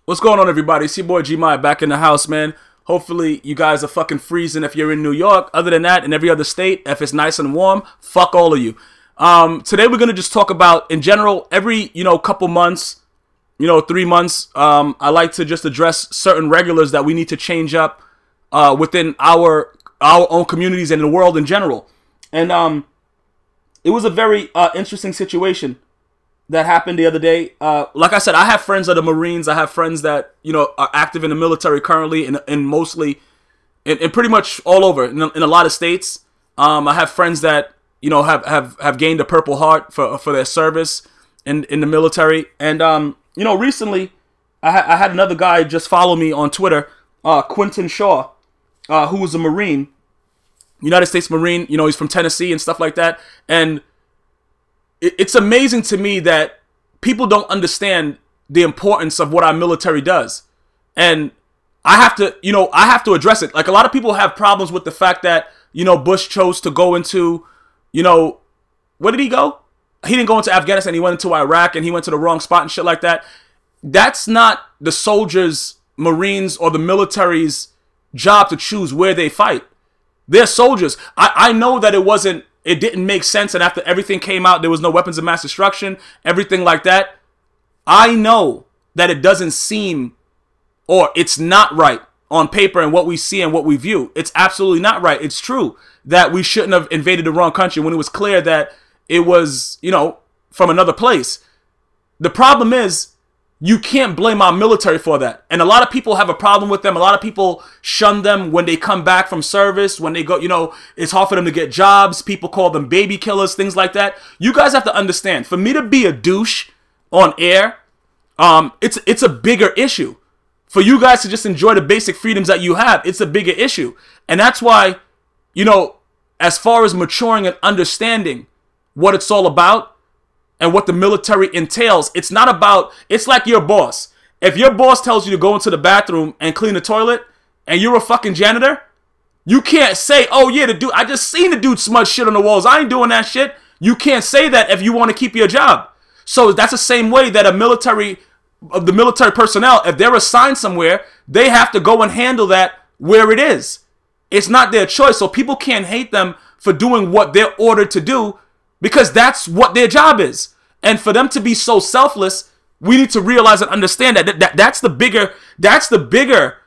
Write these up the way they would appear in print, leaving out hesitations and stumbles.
What's going on, everybody? It's your boy Gmi back in the house, man. Hopefully you guys are fucking freezing if you're in New York. Other than that, in every other state, if it's nice and warm, fuck all of you. Today we're gonna just talk about, in general, every couple months, 3 months. I like to just address certain regulars that we need to change up within our own communities and the world in general. And it was a very interesting situation that happened the other day. Like I said, I have friends that are Marines. I have friends that are active in the military currently, and mostly, and pretty much all over in a lot of states. I have friends that have gained a Purple Heart for their service in the military. And recently, I had another guy just follow me on Twitter, Quentin Shaw, who was a Marine, United States Marine. He's from Tennessee and stuff like that. And it's amazing to me that people don't understand the importance of what our military does. And I have to address it. Like, a lot of people have problems with the fact that, Bush chose to go into, where did he go? He didn't go into Afghanistan. He went into Iraq, and he went to the wrong spot and shit like that. That's not the soldiers, Marines, or the military's job to choose where they fight. They're soldiers. I know that it didn't make sense, and after everything came out, there was no weapons of mass destruction, everything like that. I know that it doesn't seem, or it's not right on paper and what we see and what we view. It's absolutely not right. It's true that we shouldn't have invaded the wrong country when it was clear that it was, from another place. The problem is, you can't blame our military for that. And a lot of people have a problem with them. A lot of people shun them when they come back from service, when they go, it's hard for them to get jobs. People call them baby killers, things like that. You guys have to understand, for me to be a douche on air, it's a bigger issue. For you guys to just enjoy the basic freedoms that you have, it's a bigger issue. And that's why, as far as maturing and understanding what it's all about, and what the military entails, it's not about, it's like your boss. If your boss tells you to go into the bathroom and clean the toilet, and you're a fucking janitor, you can't say, oh yeah, I just seen the dude smudge shit on the walls. I ain't doing that shit. You can't say that if you want to keep your job. So that's the same way that the military personnel, if they're assigned somewhere, they have to go and handle that where it is. It's not their choice. So people can't hate them for doing what they're ordered to do, because that's what their job is. And for them to be so selfless, we need to realize and understand that that's the bigger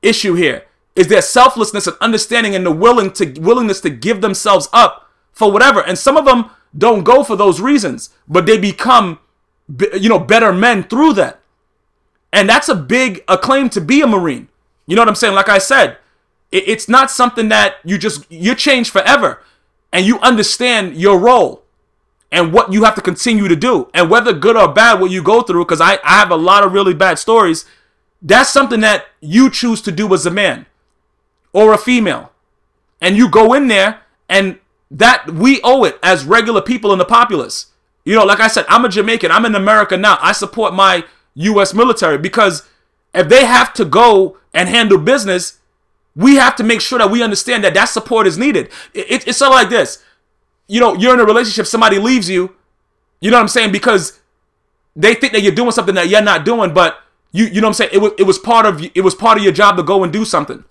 issue here, is their selflessness and understanding, and the willingness to give themselves up for whatever. And some of them don't go for those reasons, but they become, better men through that. And that's a big acclaim to be a Marine. You know what I'm saying? Like I said, it's not something that you're changed forever. And you understand your role and what you have to continue to do. And whether good or bad what you go through, because I have a lot of really bad stories, that's something that you choose to do as a man or a female. And you go in there, and that we owe it as regular people in the populace. Like I said, I'm a Jamaican. I'm in America now. I support my U.S. military, because if they have to go and handle business, we have to make sure that we understand that support is needed. It's sort of like this. You're in a relationship, somebody leaves you, you know what I'm saying, because they think that you're doing something that you're not doing, but you know what I'm saying, it was part of your job to go and do something.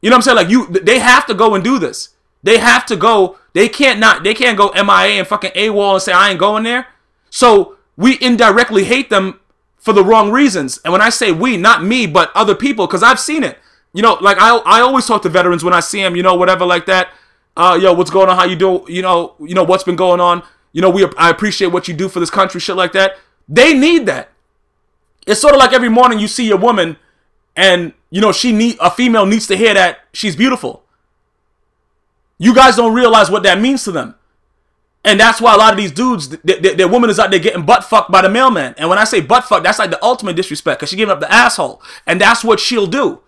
You know what I'm saying? Like, they have to go and do this. They have to go. They can't go MIA and fucking AWOL and say, I ain't going there. So we indirectly hate them for the wrong reasons. And when I say we, not me, but other people, because I've seen it. Like, I always talk to veterans when I see them, whatever like that. Yo, what's going on? How you do? What's been going on? I appreciate what you do for this country, shit like that. They need that. It's sort of like every morning you see a woman, and, a female needs to hear that she's beautiful. You guys don't realize what that means to them. And that's why a lot of these dudes, their woman is out there getting butt fucked by the mailman. And when I say butt fucked, that's like the ultimate disrespect, because she giving up the asshole. And that's what she'll do.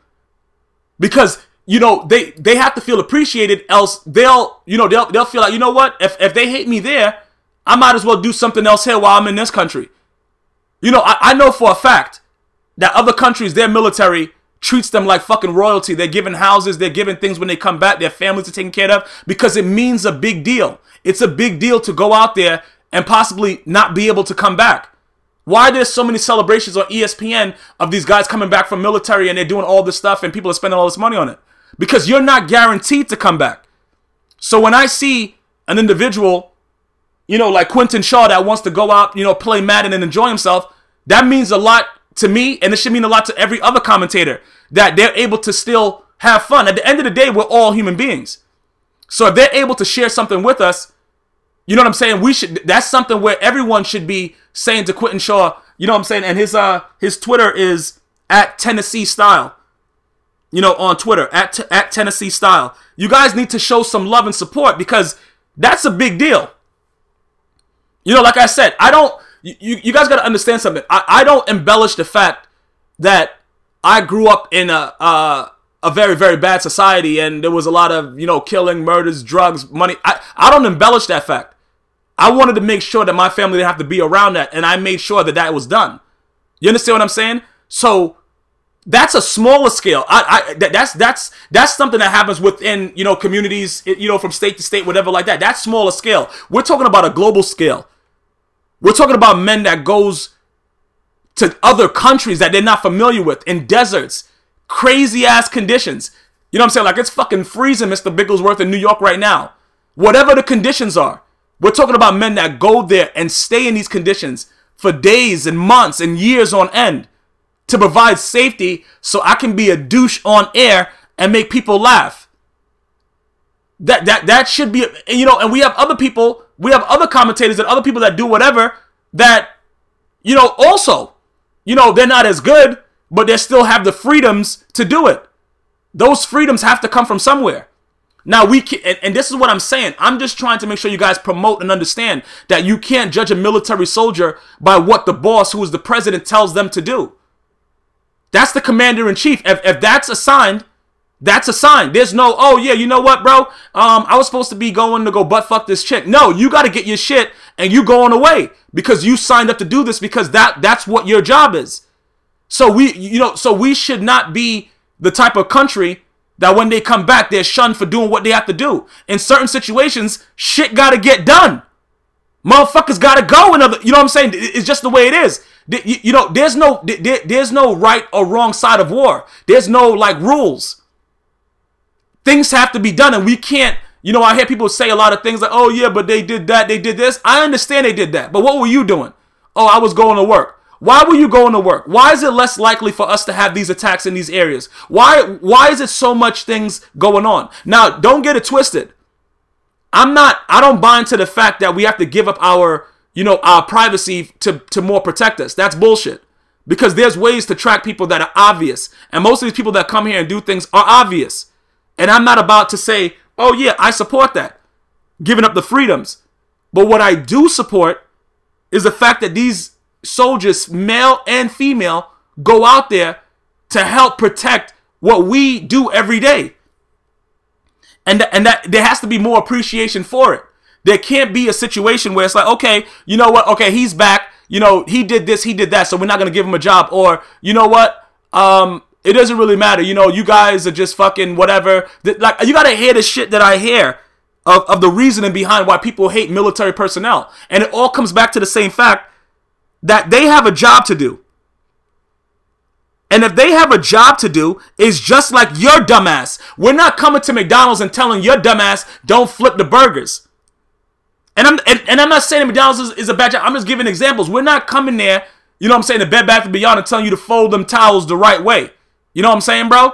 Because, they have to feel appreciated, else they'll feel like, what? If they hate me there, I might as well do something else here while I'm in this country. I know for a fact that other countries, their military treats them like fucking royalty. They're given houses, they're given things when they come back, their families are taken care of, because it means a big deal. It's a big deal to go out there and possibly not be able to come back. Why there's so many celebrations on ESPN of these guys coming back from military and they're doing all this stuff and people are spending all this money on it? Because you're not guaranteed to come back. So when I see an individual, you know, like Quentin Shaw that wants to go out, you know, play Madden and enjoy himself, that means a lot to me, and it should mean a lot to every other commentator, that they're able to still have fun. At the end of the day, we're all human beings. So if they're able to share something with us, you know what I'm saying? That's something where everyone should be saying to Quentin Shaw, you know what I'm saying? And his Twitter is at Tennessee Style. You know, on Twitter, at Tennessee Style. You guys need to show some love and support because that's a big deal. You know, like I said, you guys got to understand something. I don't embellish the fact that I grew up in a very, very bad society and there was a lot of, you know, killing, murders, drugs, money. I don't embellish that fact. I wanted to make sure that my family didn't have to be around that, and I made sure that that was done. You understand what I'm saying? So that's a smaller scale. That's something that happens within, you know, communities, you know, from state to state, whatever like that. That's smaller scale. We're talking about a global scale. We're talking about men that goes to other countries that they're not familiar with, in deserts, crazy ass conditions. You know what I'm saying? Like, it's fucking freezing, Mr. Bigglesworth, in New York right now. Whatever the conditions are. We're talking about men that go there and stay in these conditions for days and months and years on end to provide safety so I can be a douche on air and make people laugh. That should be, you know, and we have other people, we have other commentators and other people that do whatever that, you know, also, you know, they're not as good, but they still have the freedoms to do it. Those freedoms have to come from somewhere. Now, we can, and this is what I'm saying. I'm just trying to make sure you guys promote and understand that you can't judge a military soldier by what the boss, who is the president, tells them to do. That's the commander-in-chief. If that's assigned, that's assigned. There's no, oh, yeah, you know what, bro? I was supposed to be going to go butt-fuck this chick. No, you got to get your shit, and you going away because you signed up to do this because that's what your job is. So we should not be the type of country that when they come back, they're shunned for doing what they have to do. In certain situations, shit got to get done. Motherfuckers got to go. You know what I'm saying? It's just the way it is. You know, there's no right or wrong side of war. There's no, like, rules. Things have to be done, and we can't, you know, I hear people say a lot of things like, oh, yeah, but they did that, they did this. I understand they did that, but what were you doing? Oh, I was going to work. Why were you going to work? Why is it less likely for us to have these attacks in these areas? Why is it so much things going on? Now, don't get it twisted. I don't buy into the fact that we have to give up our, you know, our privacy to more protect us. That's bullshit. Because there's ways to track people that are obvious. And most of these people that come here and do things are obvious. And I'm not about to say, oh yeah, I support that. Giving up the freedoms. But what I do support is the fact that these soldiers, male and female, go out there to help protect what we do every day. And that there has to be more appreciation for it. There can't be a situation where it's like, okay, you know what? Okay, he's back. You know, he did this, he did that, so we're not going to give him a job. Or, you know what? It doesn't really matter. You know, you guys are just fucking whatever. Like, you got to hear the shit that I hear of the reasoning behind why people hate military personnel. And it all comes back to the same fact that they have a job to do. And if they have a job to do, it's just like your dumbass. We're not coming to McDonald's and telling your dumbass, don't flip the burgers. And I'm not saying McDonald's is a bad job. I'm just giving examples. We're not coming there, you know what I'm saying, to Bed Bath & Beyond and telling you to fold them towels the right way. You know what I'm saying, bro?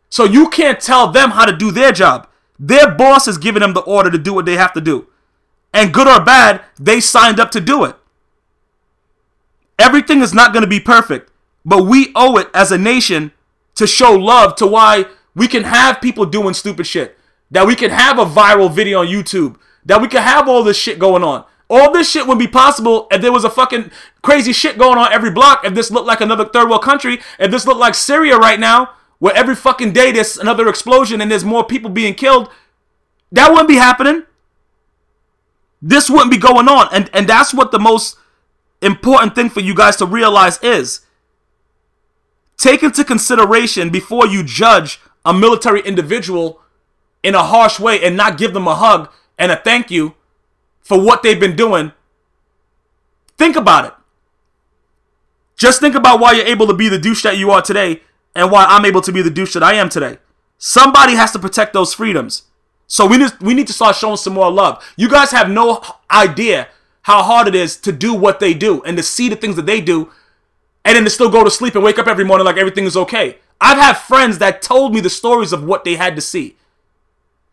So you can't tell them how to do their job. Their boss is giving them the order to do what they have to do. And good or bad, they signed up to do it. Everything is not going to be perfect. But we owe it as a nation to show love to why we can have people doing stupid shit. That we can have a viral video on YouTube. That we can have all this shit going on. All this shit wouldn't be possible if there was a fucking crazy shit going on every block. If this looked like another third world country. If this looked like Syria right now, where every fucking day there's another explosion and there's more people being killed. That wouldn't be happening. This wouldn't be going on. And that's what the most important thing for you guys to realize is. Take into consideration before you judge a military individual in a harsh way and not give them a hug and a thank you for what they've been doing. Think about it. Just think about why you're able to be the douche that you are today and why I'm able to be the douche that I am today. Somebody has to protect those freedoms. So we need to start showing some more love. You guys have no idea how hard it is to do what they do and to see the things that they do and then to still go to sleep and wake up every morning like everything is okay. I've had friends that told me the stories of what they had to see.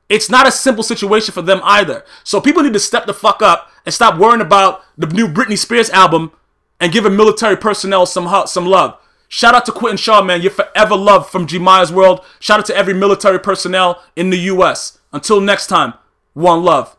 It's not a simple situation for them either. So people need to step the fuck up and stop worrying about the new Britney Spears album and giving military personnel some love. Shout out to Quentin Shaw, man. You're forever loved from GmiasWorld. Shout out to every military personnel in the U.S. Until next time, one love.